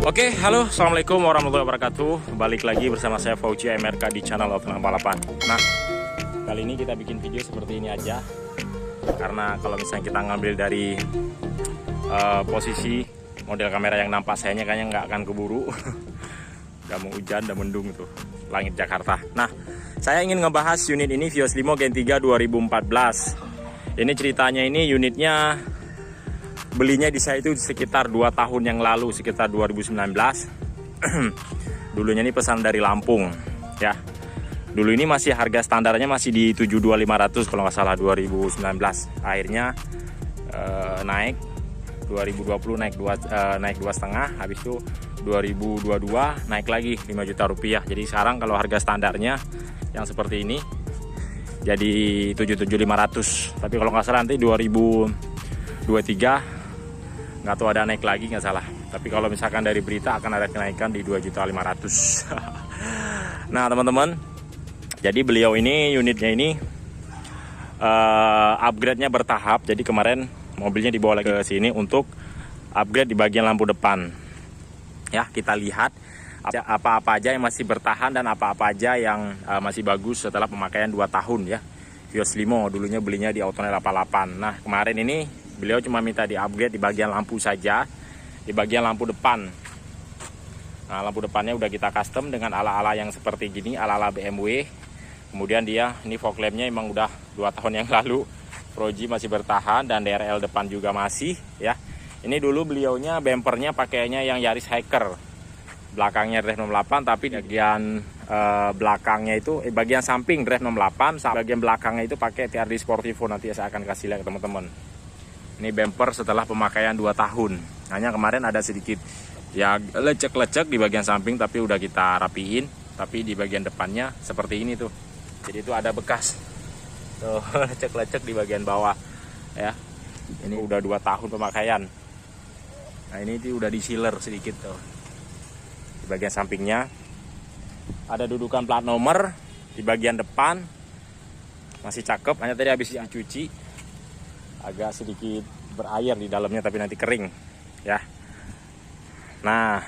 Oke, halo, assalamualaikum warahmatullahi wabarakatuh. Balik lagi bersama saya Fauji MRK di channel Tenang Balapan. Nah, kali ini kita bikin video seperti ini aja, karena kalau misalnya kita ngambil dari posisi model kamera yang nampak sayanya kayaknya nggak akan keburu. Udah mau hujan, udah mendung tuh langit Jakarta. Nah, saya ingin ngebahas unit ini Vios Limo Gen 3 2014. Ini ceritanya, ini unitnya belinya di saya itu sekitar 2 tahun yang lalu, sekitar 2019. Dulunya ini pesan dari Lampung ya. Dulu ini masih harga standarnya masih di 72.500 kalau nggak salah 2019. Akhirnya naik 2020 naik 2,5, habis itu 2022 naik lagi 5 juta rupiah. Jadi sekarang kalau harga standarnya yang seperti ini jadi 77.500. Tapi kalau nggak salah nanti 2023 nggak tahu ada naik lagi, nggak salah. Tapi kalau misalkan dari berita akan ada kenaikan di 2.500.000. Nah teman-teman, jadi beliau ini unitnya ini upgrade-nya bertahap. Jadi kemarin mobilnya dibawa lagi ke sini untuk upgrade di bagian lampu depan. Ya, kita lihat apa-apa aja yang masih bertahan dan apa-apa aja yang masih bagus setelah pemakaian 2 tahun ya. Vios Limo dulunya belinya di Autonel 88. Nah kemarin ini beliau cuma minta di upgrade di bagian lampu saja, di bagian lampu depan. Nah lampu depannya udah kita custom dengan ala-ala yang seperti gini, ala-ala BMW. Kemudian dia ini fog lampnya emang udah 2 tahun yang lalu, Proji masih bertahan, dan DRL depan juga masih ya. Ini dulu beliaunya bempernya pakainya yang Yaris Hiker, belakangnya Drive 68, tapi bagian belakangnya itu bagian samping Drive 68, bagian belakangnya itu pakai TRD Sportivo. Nanti saya akan kasih lihat ke teman-teman. Ini bumper setelah pemakaian 2 tahun. Hanya kemarin ada sedikit ya lecek-lecek di bagian samping, tapi udah kita rapiin. Tapi di bagian depannya seperti ini tuh. Jadi itu ada bekas tuh lecek-lecek di bagian bawah ya. Ini udah 2 tahun pemakaian. Nah ini udah di sealer sedikit tuh. Di bagian sampingnya ada dudukan plat nomor. Di bagian depan masih cakep, hanya tadi habis dicuci, agak sedikit berair di dalamnya, tapi nanti kering ya. Nah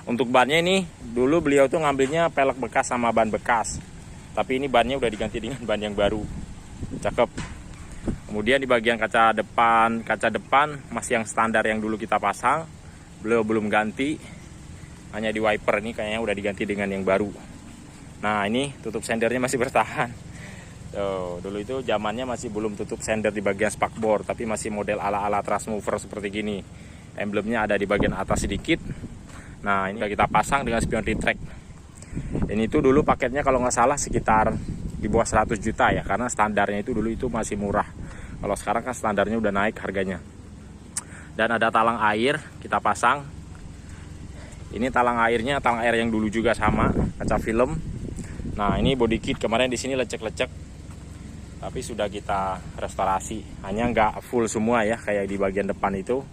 untuk bannya ini dulu beliau tuh ngambilnya pelek bekas sama ban bekas, tapi ini bannya udah diganti dengan ban yang baru, cakep. Kemudian di bagian kaca depan masih yang standar yang dulu kita pasang, beliau belum ganti, hanya di wiper ini kayaknya udah diganti dengan yang baru. Nah ini tutup sendernya masih bertahan. Tuh, dulu itu zamannya masih belum tutup sender di bagian spakbor, tapi masih model ala-ala trust mover seperti gini. Emblemnya ada di bagian atas sedikit. Nah ini kita pasang dengan spion retract. Ini tuh dulu paketnya kalau nggak salah sekitar di bawah 100 juta ya, karena standarnya itu dulu itu masih murah. Kalau sekarang kan standarnya udah naik harganya. Dan ada talang air kita pasang. Ini talang airnya talang air yang dulu juga sama, kaca film. Nah ini body kit kemarin di sini lecek-lecek, tapi sudah kita restorasi. Hanya nggak full semua ya, kayak di bagian depan itu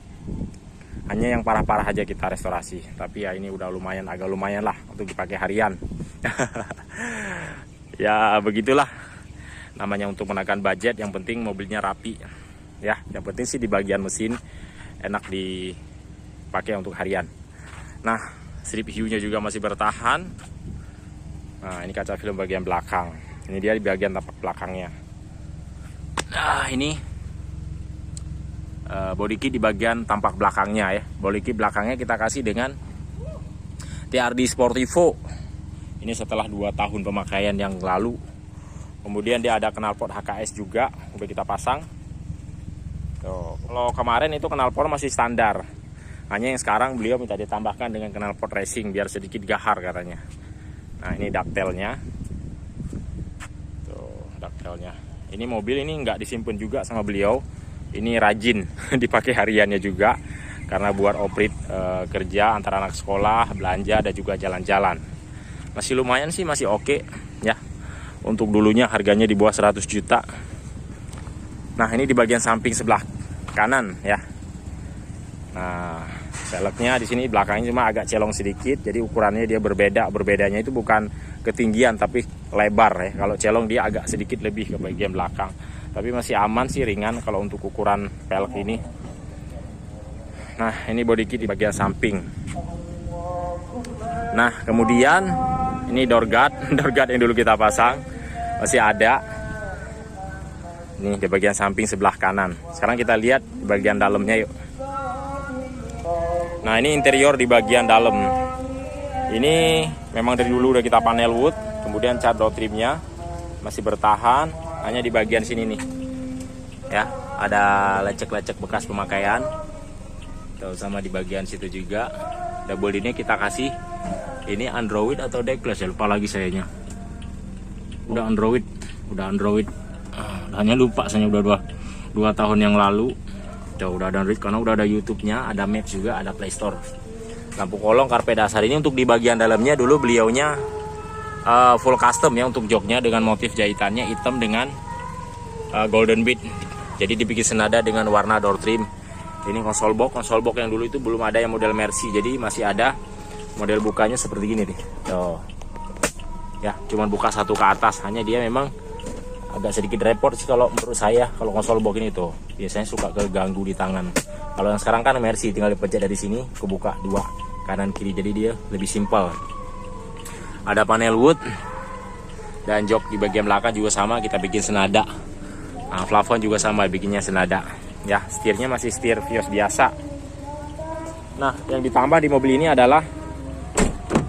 hanya yang parah-parah aja kita restorasi. Tapi ya ini udah lumayan, agak lumayan lah untuk dipakai harian. Ya begitulah namanya untuk menekan budget. Yang penting mobilnya rapi ya. Yang penting sih di bagian mesin enak dipakai untuk harian. Nah strip hiunya juga masih bertahan. Nah ini kaca film bagian belakang, ini dia di bagian tapak belakangnya. Nah ini body kit di bagian tampak belakangnya ya. Body kit belakangnya kita kasih dengan TRD Sportivo. Ini setelah 2 tahun pemakaian yang lalu. Kemudian dia ada knalpot HKS juga, udah kita pasang. Tuh, kalau kemarin itu knalpot masih standar. Hanya yang sekarang beliau minta ditambahkan dengan knalpot racing biar sedikit gahar katanya. Nah ini daktelnya. Tuh daktelnya. Ini mobil ini nggak disimpan juga sama beliau. Ini rajin dipakai hariannya juga, karena buat operate kerja antara anak sekolah, belanja, dan juga jalan-jalan. Masih lumayan sih, masih oke ya. Untuk dulunya harganya di bawah 100 juta. Nah ini di bagian samping sebelah kanan ya. Nah velgnya di sini belakangnya cuma agak celong sedikit, jadi ukurannya dia berbeda. Berbedanya itu bukan ketinggian tapi lebar ya. Kalau celong dia agak sedikit lebih ke bagian belakang. Tapi masih aman sih, ringan kalau untuk ukuran velg ini. Nah ini body kit di bagian samping. Nah, kemudian ini door guard yang dulu kita pasang masih ada. Ini di bagian samping sebelah kanan. Sekarang kita lihat di bagian dalamnya yuk. Nah, ini interior di bagian dalam. Ini memang dari dulu udah kita panel wood, kemudian cat door trimnya masih bertahan, hanya di bagian sini nih. Ya, ada lecek-lecek bekas pemakaian. Tuh, sama di bagian situ juga. Double ini kita kasih ini Android atau Deckless ya, lupa lagi sayanya. Udah Android. Hanya lupa saya udah 2 tahun yang lalu. Udah ada Android karena udah ada YouTube-nya, ada Maps juga, ada Play Store. Lampu kolong karpet dasar ini untuk di bagian dalamnya dulu beliaunya full custom ya, untuk joknya dengan motif jahitannya hitam dengan golden bead. Jadi dibikin senada dengan warna door trim. Ini konsol box yang dulu itu belum ada yang model Mercy, jadi masih ada model bukanya seperti gini nih. Tuh. Ya, cuman buka satu ke atas, hanya dia memang agak sedikit repot sih kalau menurut saya. Kalau konsol box ini tuh biasanya suka keganggu di tangan. Kalau yang sekarang kan Mercy, tinggal dipencet dari sini kebuka 2 kanan kiri, jadi dia lebih simpel. Ada panel wood dan jok di bagian belakang juga sama kita bikin senada. Nah, plafon juga sama bikinnya senada. Ya, setirnya masih setir Vios biasa. Nah, yang ditambah di mobil ini adalah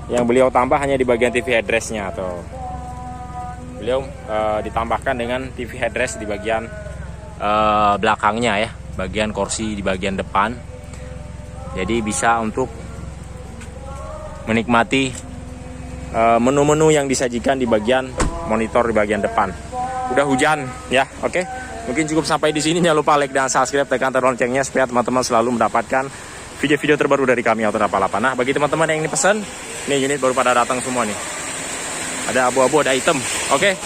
yang beliau tambah hanya di bagian TV headrestnya atau beliau ditambahkan dengan TV headrest di bagian belakangnya ya, bagian kursi di bagian depan. Jadi bisa untuk menikmati menu-menu yang disajikan di bagian monitor di bagian depan. Udah hujan ya, oke. Mungkin cukup sampai di sini. Jangan lupa like dan subscribe, tekan tombol loncengnya supaya teman-teman selalu mendapatkan video-video terbaru dari kami Auto 88. Nah, bagi teman-teman yang ini pesan, nih unit baru pada datang semua nih. Ada abu-abu, ada hitam. Oke.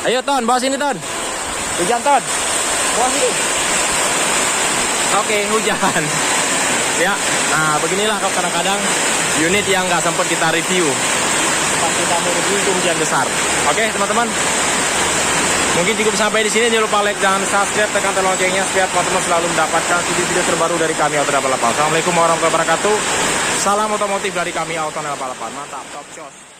Ayo Ton, bawa sini Ton. Hujan Ton. Bawa sini. Oke, hujan. Ya. Nah, beginilah kadang-kadang unit yang nggak sempat kita review. Pas kita mau review itu hujan besar. Oke, teman-teman. Mungkin cukup sampai di sini. Jangan lupa like dan subscribe, tekan tombol loncengnya supaya teman-teman selalu mendapatkan video-video terbaru dari kami Auto 88. Assalamualaikum warahmatullahi wabarakatuh. Salam otomotif dari kami Auto 88. Mantap, top shot.